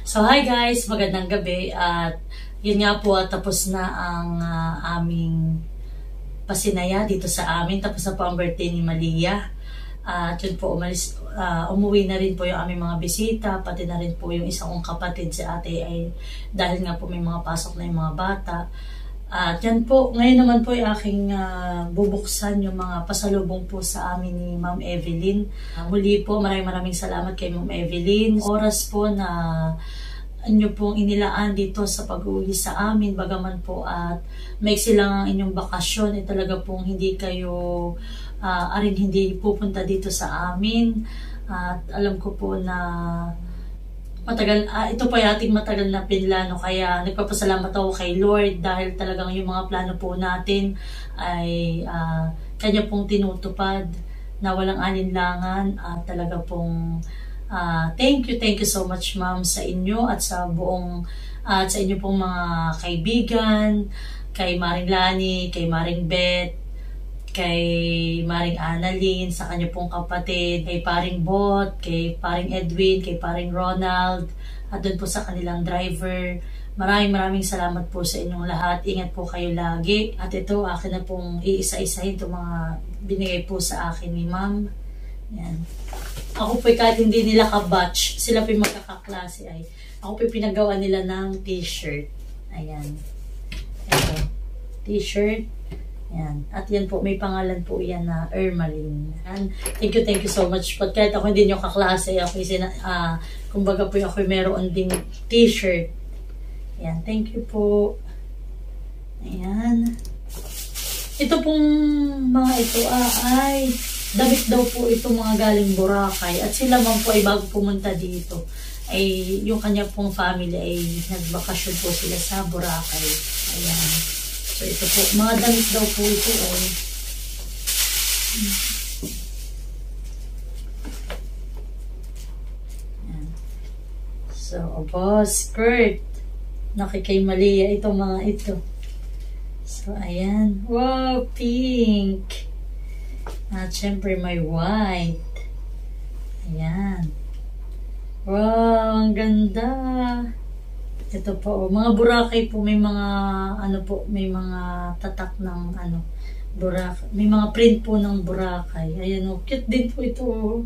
So hi guys, magandang gabi at yun nga po tapos na ang aming pasinaya dito sa amin. Tapos na po ang birthday ni Malia. At yun po umuwi na rin po yung aming mga bisita, pati na rin po yung isang kong kapatid si ate ay dahil nga po may mga pasok na yung mga bata. At yan po, ngayon naman po yung aking bubuksan yung mga pasalubong po sa amin ni Ma'am Evelyn. Muli po, maraming salamat kay Ma'am Evelyn. Oras po na inyo pong inilaan dito sa pag-uwi sa amin, bagaman po at maiksi lang ang inyong bakasyon, talaga pong hindi kayo hindi pupunta dito sa amin. At alam ko po na matagal, ito po yung ating matagal na plano, kaya nagpapasalamat ako kay Lord dahil talagang yung mga plano po natin ay kanya pong tinutupad na walang alinlangan. At talaga pong thank you so much ma'am sa inyo at sa buong sa inyo pong mga kaibigan, kay Maring Lani, kay Maring Beth, kay Maring Annalyn, sa kanya pong kapatid, kay Paring Bot, kay Paring Edwin, kay Paring Ronald, at doon po sa kanilang driver. Maraming salamat po sa inyong lahat. Ingat po kayo lagi. At ito, akin na pong iisa-isahin itong mga binigay po sa akin ni ma'am. Yan. Ako po kahit hindi nila ka-batch, sila po yung magkakaklase ay, ako po pinagawa nila ng t-shirt. Ayan. Ito. T-shirt. Yan. At yan po, may pangalan po yan na Ermaline. Thank you so much. But kahit ako hindi nyo kaklase, ako kumbaga po ako meron ding t-shirt. Yan. Thank you po. Ayan. Ito pong mga ito ay damit daw po ito mga galing Boracay. At sila man po ay bago pumunta dito, ay yung kanya pong family ay nagbakasyon po sila sa Boracay. Ayan. So ito po, mga damit daw po ito ay ayan. So, skirt nakikay Malia itong mga ito. So, ayan. Wow, pink. At syempre may white. Ayan. Wow, ang ganda. Ito po, mga Boracay po, may mga may mga tatak ng Boracay. May mga print po ng Boracay. Ayan o, cute din po ito.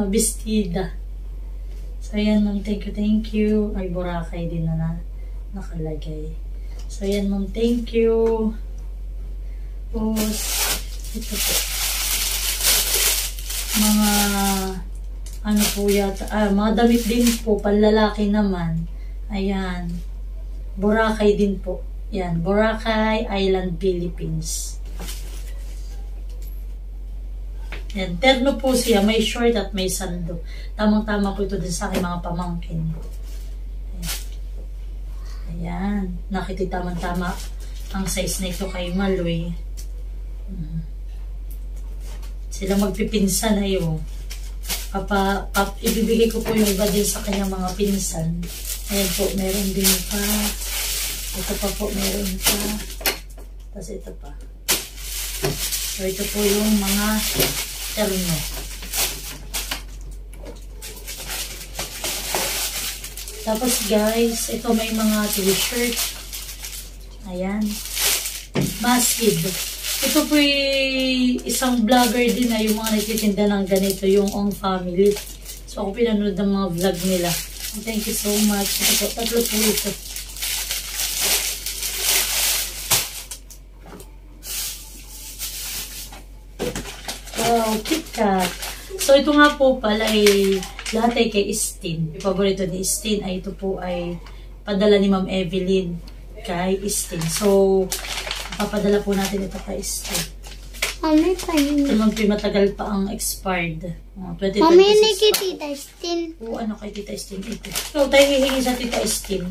Bestida. So ayan ma'am, thank you. Ay, Boracay din na nakalagay. So ayan ma'am, thank you. Tapos, ito po. Mga po yata, mga damit din po, panlalaki naman. Ayan. Boracay din po. Yan, Boracay Island, Philippines. Yan, terno po siya. May short at may sando. Tamang-tama po ito din sa aking mga pamangkin. Ayan. Nakita tamang-tama ang size na ito kay Maloy. Sila magpipinsan na yun. Ibibigay ko po yung iba din sa kanyang mga pinsan. Ayan po, meron din pa. Ito pa po, meron pa. Tapos ito pa. So, ito po yung mga terno. Tapos guys, ito may mga t-shirt. Ayan. Masked. Ito po isang vlogger din na yung mga nagtitinda ng ganito, yung Ong Family. So ako pinanood ng mga vlog nila. Thank you so much. Ito, tatlo po ito. Wow, KitKat. So ito nga po pala ay lahat ay kay Estin. Yung paborito ni Estin ay ito po ay padala ni Ma'am Evelyn kay Estin. So papadala po natin ito kay Estin. Mami, paano? Ito naman po matagal pa ang expired. 2026. Mami, hindi kay Tita Estin. Oo, kay Tita Estin ito. So, tayo hihingi sa Tita Estin.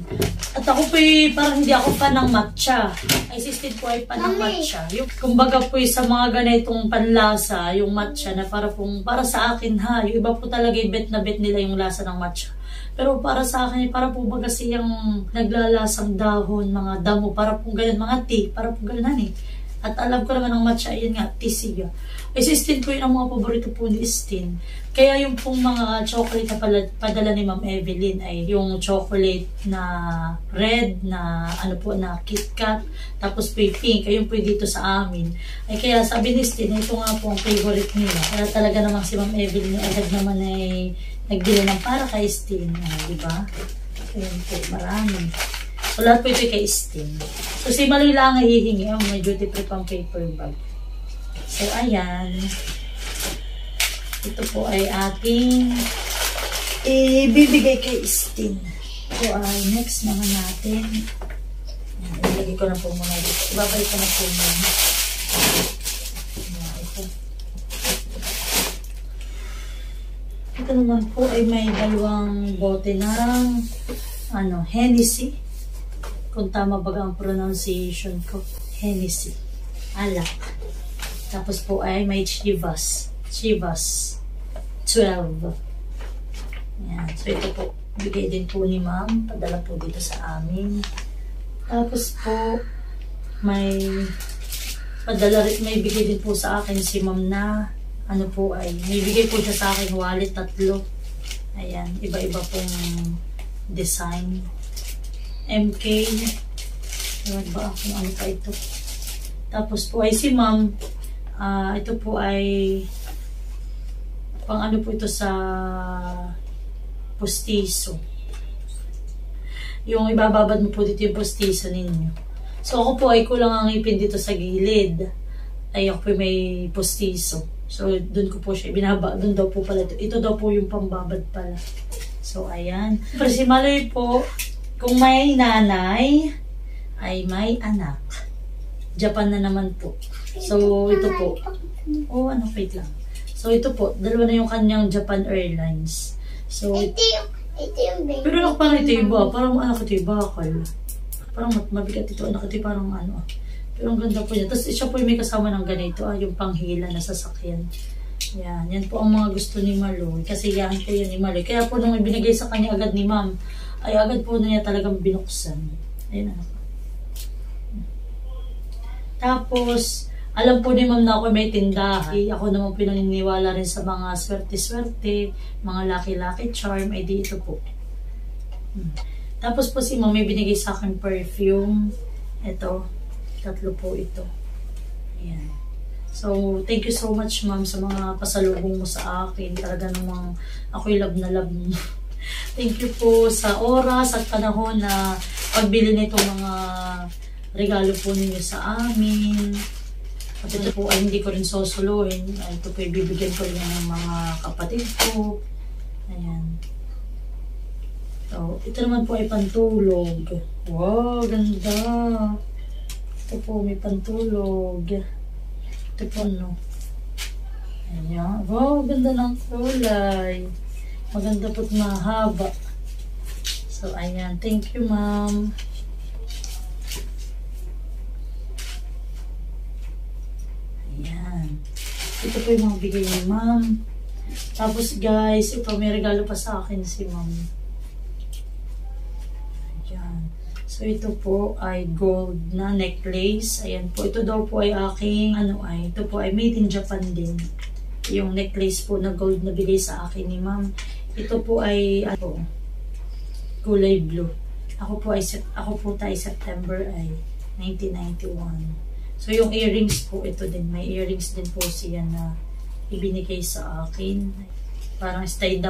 At ako po parang hindi ako pa ng matcha. Ay, si Estin po ay pa ng matcha. Yung, kumbaga po sa mga ganitong panlasa, yung matcha na para sa akin ha. Yung iba po talaga bet na bet nila yung lasa ng matcha. Pero para sa akin, para po baga siyang naglalasang dahon, mga damo, para po ganyan, mga tea, para po ganyan eh. At alam ko naman ang matcha, yun nga, tea siya. Eh, si Stin po yun ang mga paborito po ni Stin. Kaya yung pong mga chocolate na padala ni Ma'am Evelyn ay yung chocolate na red, na ano po, na KitKat, tapos po yung pink, ayun po dito sa amin. Ay kaya sabi ni Stin, ito nga po ang favorite nila. Kaya talaga naman si Ma'am Evelyn agad naman ay nagbili ng para kay Stin. Diba? Ayun po, marami. So, lahat po ito kay Stin. So, si Maloy lang ang hihingi. May duty free pang paper bag. So, ayan. Ito po ay ating ibibigay kay Stin. So, ay next naman natin. Ayan, ilagay ko na po muna dito. Ibabalik ko na po muna. Ayan, ito. Ito naman po ay may dalawang bote ng Hennessy. Kung tama ba ang pronunciation ko. Hennessy. Alak. Tapos po ay may Chivas 12. Ayan. So ito po, bigay din po ni Ma'am. Padala po dito sa amin. Tapos po, may bigay din po sa akin si Ma'am na may bigay po siya sa akin wallet, 3. Ayan, iba-iba pong design. MK. Ewan ba kung ano pa ito. Tapos po ay si Ma'am, ito po ay pang po ito sa postiso. Yung ibababad mo po dito yung postiso ninyo. So ako po ay kulang ang ngipin dito sa gilid. Ay ako po may postiso. So doon ko po siya binaba. Doon daw po pala ito. Ito daw po yung pambabad pala. So ayan. Pero si Maloy po, kung may nanay, ay may anak. Japan na naman po. So ito po. Wait lang. So, ito po, dalawa na yung kanyang Japan Airlines. So, ito yung baby. Pero anak, parang ito iba. Parang anak ito iba. Parang mabigat ito. Anak ito parang Pero ang ganda po niya. Tapos, siya po yung may kasama ng ganito. Yung panghila na sasakyan. Yan. Yan po ang mga gusto ni Maloy. Kasi yan po yun ni Maloy. Kaya po nung ibinigay sa kanya agad ni Ma'am, ay agad po na niya talagang binuksan. Ayun anak. Tapos, alam po ni Ma'am na ako may tindahan. Ako naman pinaniniwala rin sa mga swerte-swerte, mga lucky-lucky charm, ay di ito po. Tapos po si Ma'am may binigay sa akin perfume. Ito, 3 po ito. Ayan. So, thank you so much Ma'am sa mga pasalubong mo sa akin. Talaga namang ako'y love na love mo. Thank you po sa oras at panahon na pagbili nitong mga regalo po ninyo sa amin. At ito po ay hindi ko rin sosoloin. Ito po ibibigyan ko rin ng mga kapatid ko. Ayan. So, ito naman po ay pantulog. Wow, ganda. Ito po may pantulog. Ito po Ayan. Wow, ganda ng kulay. Maganda po't mahaba. So, ayan. Thank you, Ma'am. Ayan. Ito po yung mga bigay ni Ma'am. Tapos guys, ito may regalo pa sa akin si Ma'am. Ayan. So ito po ay gold na necklace. Ayan po. Ito daw po ay aking, ito po ay made in Japan din. Yung necklace po na gold na bigay sa akin ni Ma'am. Ito po ay, kulay blue. Ako po tayo September ay 1991. So, yung earrings po, ito din. May earrings din po siya na ibinigay sa akin. Parang style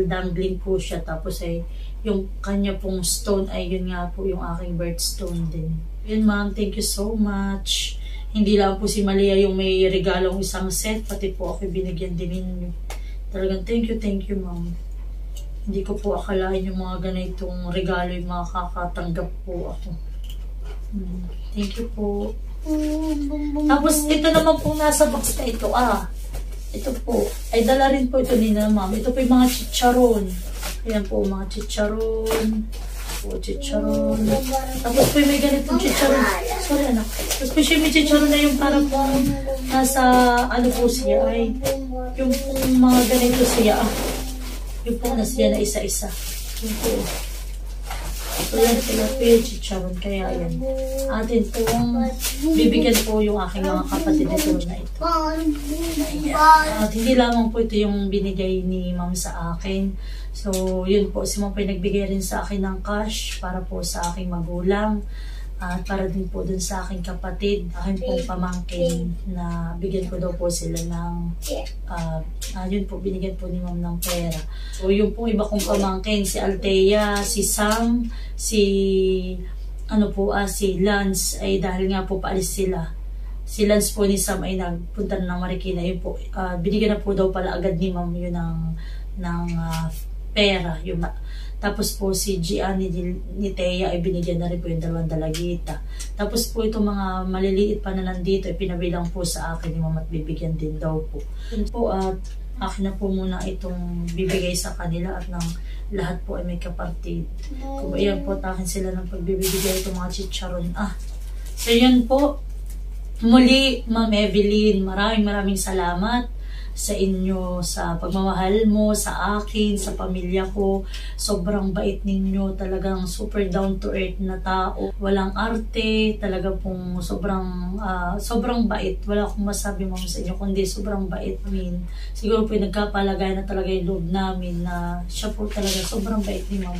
dangling po siya. Tapos ay, yung kanya pong stone ay yun nga po yung aking birthstone din. Yun Ma'am, thank you so much. Hindi lang po si Malia yung may regalong isang set. Pati po ako binigyan din ninyo. Talagang thank you Ma'am. Hindi ko po akalain yung mga ganitong regalo yung mga kakatanggap po ako. Thank you po. Tapos, ito naman pong nasa box na ito. Ito po. Ay, dala rin po ito nila, Ma'am. Ito po yung mga chicharon. Ayan po, mga chicharon. Chicharon. Tapos po yung may ganitong chicharon. Sorry, anak. Tapos po yung may chicharon na yung parang po nasa, po siya, ay, yung mga ganito siya, yung po na siya na isa-isa. Yung po. Ayan, tilapia, chicharon. Kaya yan. Atin pong bibigyan po yung aking mga kapatid ito na ito. At hindi lamang po ito yung binigay ni ma'am sa akin. So, yun po. Si ma'am po nagbigay rin sa akin ng cash para po sa aking magulang. At para din po dun sa aking kapatid, aking pong pamangkin na bigyan ko daw po sila ng, yun po, binigyan po ni ma'am ng pera. So yung pong iba kong pamangkin, si Althea, si Sam, si Lance, ay dahil nga po paalis sila. Si Lance po ni Sam ay nagpunta na ng Marikina. Yun po, binigyan na po daw pala agad ni ma'am yun ng pera. Tapos po si Gianni ni Thea ay binigyan na rin po yung 2 dalagita. Tapos po itong mga maliliit pa na nandito ay pinabilang po sa akin ni mama at bibigyan din daw po. Yun po at akin na po muna itong bibigay sa kanila at ng lahat po ay may kapatid. Kung iyan po at akin sila ng pagbibigay itong mga chicharon. So yun po. Muli, Ma'am Evelyn, maraming salamat sa inyo, sa pagmamahal mo, sa akin, sa pamilya ko. Sobrang bait ninyo, talagang super down to earth na tao. Walang arte, talaga pong sobrang bait. Wala akong masabi ma'am sa inyo, kundi sobrang bait. Siguro po nagkapalagay na talaga yung loob namin na siya po talaga, sobrang bait ni ma'am.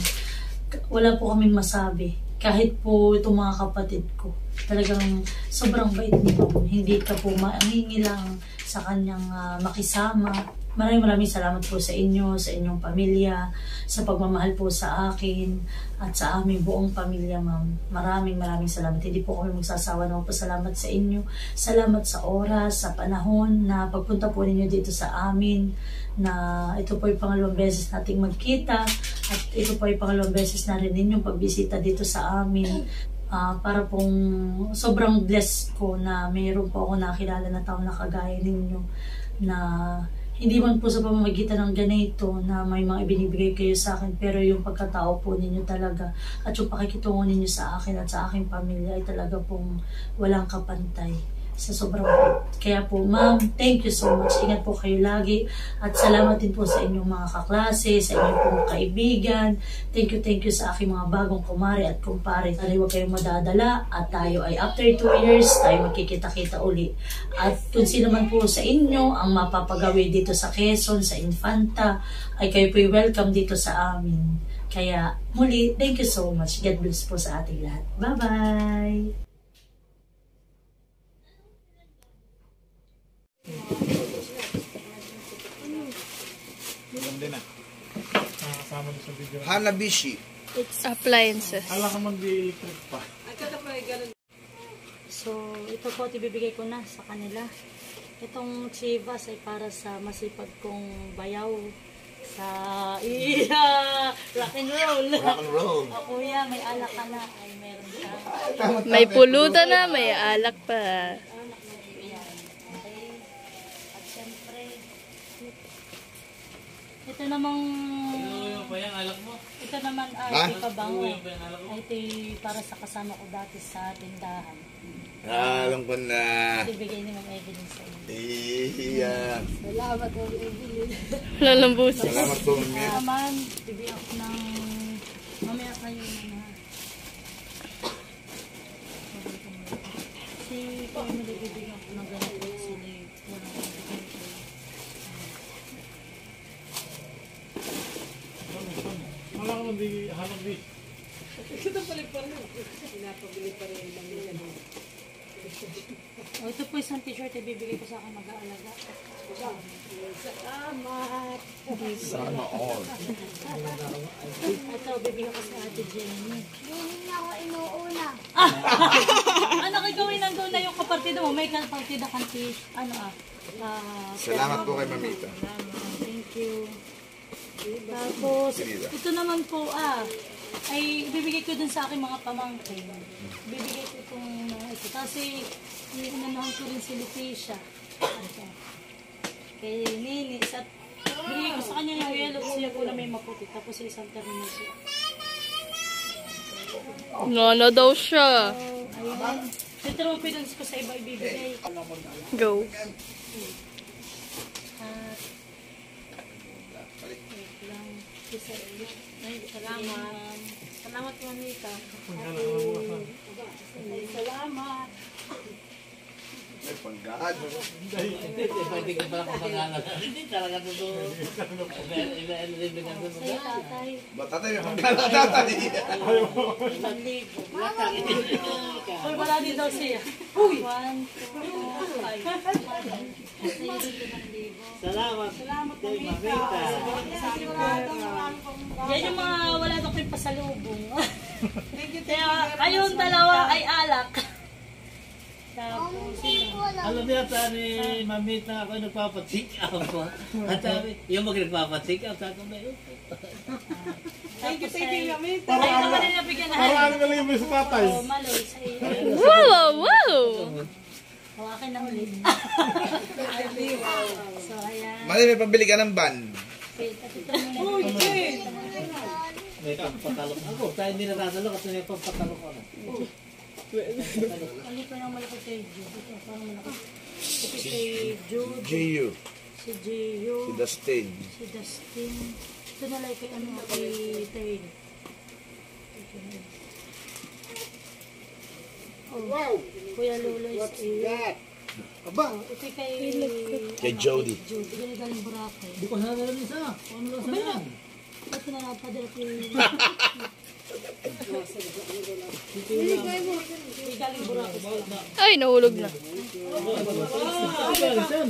Wala po kaming masabi. Kahit po itong mga kapatid ko, talagang sobrang bait ni ma'am. Hindi ka po mangingilang sa kanyang makisama. Maraming salamat po sa inyo, sa inyong pamilya, sa pagmamahal po sa akin at sa aming buong pamilya, ma'am. Maraming salamat. Hindi po kami magsasawa na magpasalamat sa inyo. Salamat sa oras, sa panahon na pagpunta po ninyo dito sa amin, na ito po yung pangalawang beses nating magkita at ito po yung pangalawang beses na rin ninyong pagbisita dito sa amin. Para pong sobrang blessed ko na mayroon po ako nakilala na tao na kagaya ninyo, na hindi man po sa pamamagitan ng ganito na may mga ibinibigay kayo sa akin, pero yung pagkatao po ninyo talaga at yung pakikitungo ninyo sa akin at sa aking pamilya ay talaga pong walang kapantay sa sobrang bait. Kaya po ma'am, thank you so much. Ingat po kayo lagi at salamat din po sa inyong mga kaklase, sa inyong pong kaibigan. Thank you sa aking mga bagong kumare at kumpare. Sana huwag kayong madadala at tayo ay after 2 years tayo magkikita-kita uli. At kung sino man po sa inyo ang mapapagawi dito sa Quezon, sa Infanta, ay kayo po welcome dito sa amin. Kaya muli, thank you so much. God bless po sa ating lahat. Bye-bye! Hanabishi. It's appliances. Ala ka mag-electric pa. So, ito po, ibibigay ko na sa kanila. Itong chivas ay para sa masipag kong bayaw. Sa rock and roll. Rock and roll. O kuya, may alak ka na. Ay, meron ka. May pulutan na, may alak pa. At syempre, ito namang... Ano ba yung alak mo? Ito naman ay pabango. Ay ito para sa kasama ko dati sa tindahan. Alam ko na. Ibigay ni Ma'am Evelyn sa inyo. Iya. Salamat po, Evelyn. Lalambusin. Salamat po, Mami. Naman, bibigyan ko ng... Mamaya kayo na. Si Emily, bibigyan ko ng ganito sila. Ala ka mag-hanap di. Ito po isang t-shirt ay bibigay ko sa akin mag-aalaga. Salamat! Sana all. Ito, bibigyan ko sa Ate Jenny. Hindi na ako inuuna. Ano kay gawin nandun na yung kapartida mo? May kapartida kang Salamat po kay Mamita. Thank you. Tapos, ito naman po ay ibibigay ko dun sa aking mga pamangkin. Ibibigay ko itong ito. Kasi, inanahan ko rin si Lutecia. Kay Nini. Bigay ko sa kanya yung yellow. Siya po na may maputi. Tapos isang terminal siya. Ano daw siya? Ayun. Ito naman pinans ko sa iba ibibigay. Go. Wait lang. Salamat. Salamat, Manita. Salamat. May panggaan. Hindi ka pala kapangalan. Hindi talaga totoo. Sa'yo, tatay. Ba't tatay may panggaan tatay? Uy, wala din daw siya. 1, 2, 5. Salamat. Salamat, Kay Mamita. Mamita. Yan yung mga wala daw kayong pasalubong. Kaya kayong dalawa ay alak. Tapos, Alam niya ni Mamita ako nagpapatik ako. At sabi, yung nagpapatik ako, sabi ko na yun. Thank you, Mamita. ay, ito ka rin nabigyan na. Parang ano lang yung sa tatay. Oh, maloy sa iyo. Wow, wow! Hawakin na ulit. So, ayan. Mali, may pabili ka ng ban. Wait, at ito muna. May papatalok ako. Tayo hindi natatalok at may papatalok ako. Ano pa yung malapit kay Jude? Ito, parang malapit. Ito kay Jude. J.U. Si Gio. Si Dustin. Si Dustin. Ito na lang kay ano, kay Taylor. Oh, Kuya Lolo is a... Aba! Ito kay... Kay Jody. Jody. Ito galing Boracay. Di ko sana lang isa. Ano lang sana yan? Ito na lang padala kay... Galing Boracay. Ay, nahulog na.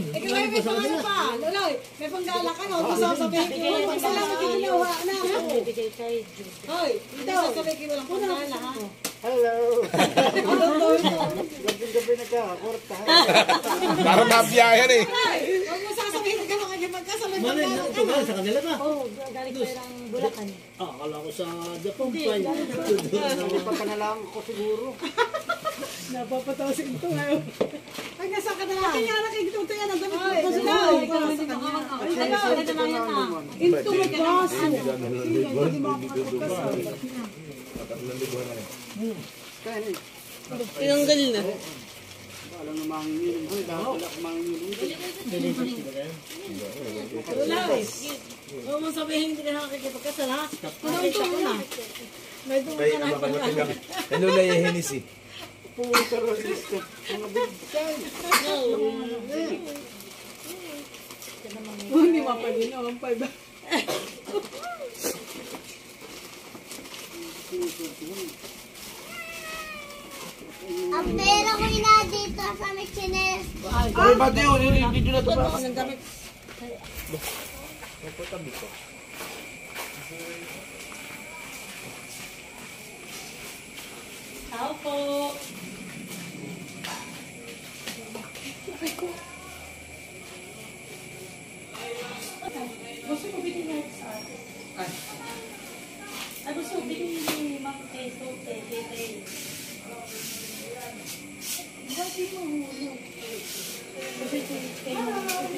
Ikaw ay may pangalan pa. Loloy, may panggala ka, no? Gusto ko sabihin ko, salamat yung ginawa na. Bibigay kay Judy. Hoy, hindi sasabihin ko walang panggala, ha? Para mabiyahan eh. Ay, huwag mo sasabihin ka mga magkasalay Mali, panggala ito ba? Sa kanila ba? Oh, galing pa ng Bulacan. Ah, akala ko sa Japan Hindi, pa yun. galing pa. Napapatawasin ito ngayon. Ay, nasa ka na lang. Kaya na kayo ito yan. Ang damit ko sa lang. Ikaw hindi makamakak. Ay, ito na yan na. Ito may baso. Hindi makakapagkasal. Tinanggal na. Huwag mo sabihin hindi ka nakakikipagkasal, ha? Nakita ko na. May doon Kay ka na. Hello, Laya Hennessy. Hindi mapag-inom. Ang pera ko ina dito sa may chines. Ay, pati yun. Hindi na ito pa. Ang damit. Tao po. Gusto ko bilhin natin sa atin. Ay, gusto ko bilhin ni Ma'am Teso, Tete. Bakit mo hulog? Kasi kay salamat.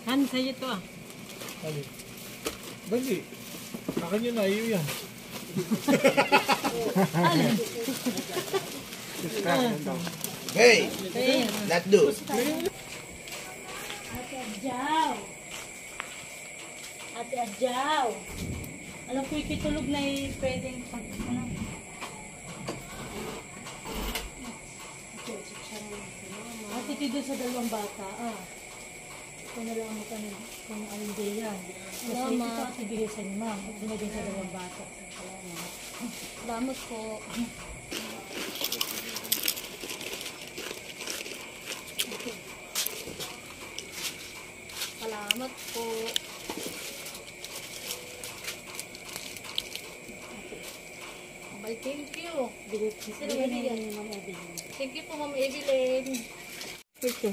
Han, sa'yo ito, ah. Dali. Akin yun na, iyo yan. Hey, not do. Ate Adjaw. Ate Adjaw. Alam ko ikitulog na pwedeng pag ano. Ate Tido sa dalawang bata. Ito na lang mo kung anong day yan. Kasi ito ate bigay sa ni ma'am. Ito na din sa dalawang bata. Salamat po. Salamat po. Bye, thank you. Sino binigyan ni Ma'am Evelyn? Thank you po, Ma'am Evelyn. Ito.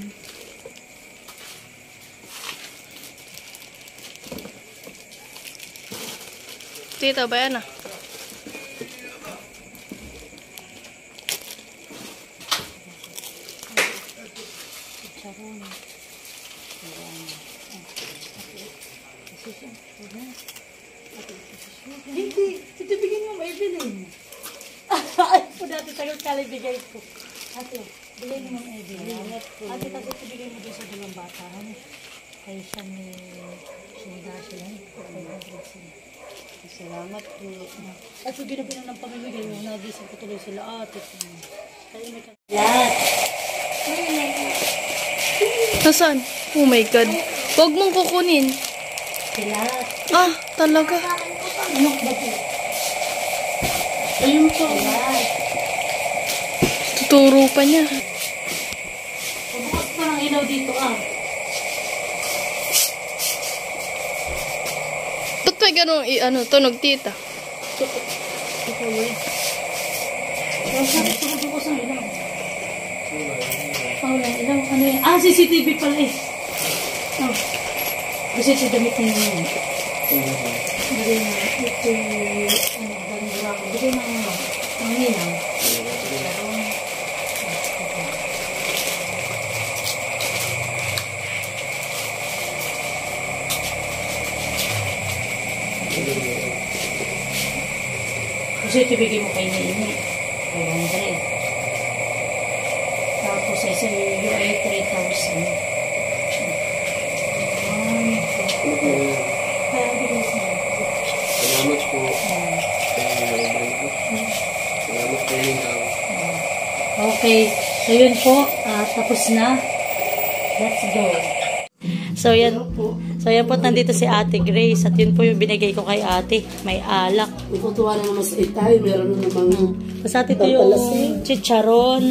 Tita, ba yan ah? Hindi. Ito bigyan mo, Evelyn. po dati tagal kalibigay ko. Ate, bigay mo ng Evelyn. Ate, tapos ibigay mo doon sa dalawang bata. Kayo siya ni Shinda siya. Salamat po. At so, binabina ng pamimigay mo, nagising ko tuloy sila ate. Kayo may kakilat. Nasaan? Oh my God. Huwag mong kukunin. Kilat. Ah, talaga. Ano ba po? Ayun po. Kilat. Tuturo pa niya. Bukas pa ng ilaw dito Ba't may ganun, tunog tita? Ikaw eh. Bukas ang ilaw. Wala ilaw. Ano yan? CCTV pala eh. Kasi ito damit na yun. Bali na. Ito galing burako. Bigay ng hinaw. Kasi ito bigay mo kay Nini. 500. Tapos ay sa iyo ay 3,000. Salamat po. Salamat po yung tao. Okay. So yun po. Tapos na. Let's go. So yan po. So yan po, nandito si Ate Grace. At yun po yung binigay ko kay ate. May alak. Itutuwa na naman sa itay. Meron na namang Tapos ate, ito yung chicharon.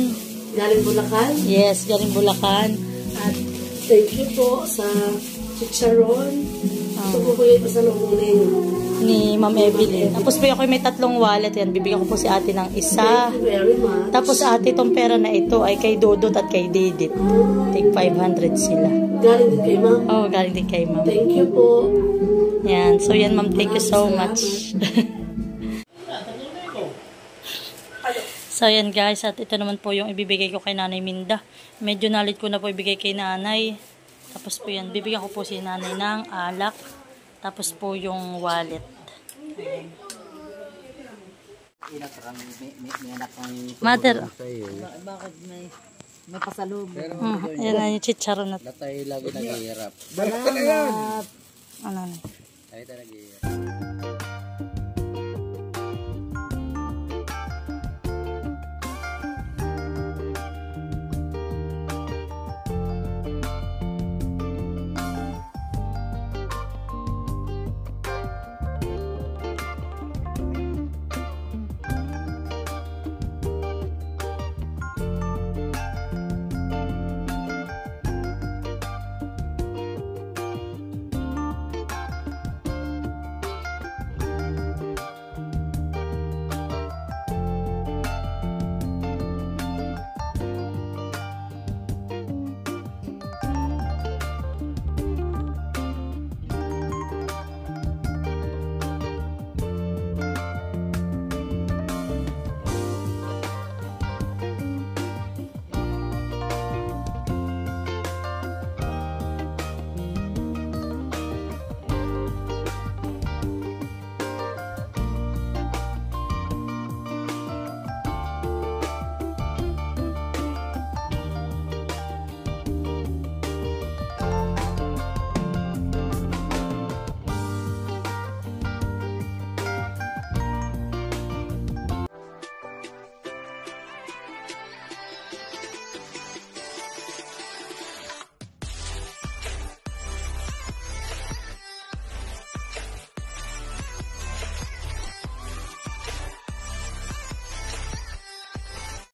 galing Bulacan. Yes, galing Bulacan. At thank you po sa chicharon. Ito po yung pasalubong ninyo. Ni Ma'am Evelyn. Tapos po ako may 3 wallet. Yan, bibigyan ko po si ate ng isa. Thank you very much. Tapos ate, itong pera na ito ay kay Dodot at kay Didit. Take 500 sila. Galing din kay ma'am. Oh, galing din kay Ma'am. Thank you po. Yan. So yan, Ma'am. Thank you so much. So yan guys, at ito naman po yung ibibigay ko kay Nanay Minda. Medyo nalit ko na po ibigay kay Nanay. Tapos po yan, bibigyan ko po si Nanay ng alak. Tapos po yung wallet. Mother. Bakit may pasalubong? Yan na yung chicharon na. Tayo lagi naghihirap. Ano na. Tayo talaga naghihirap.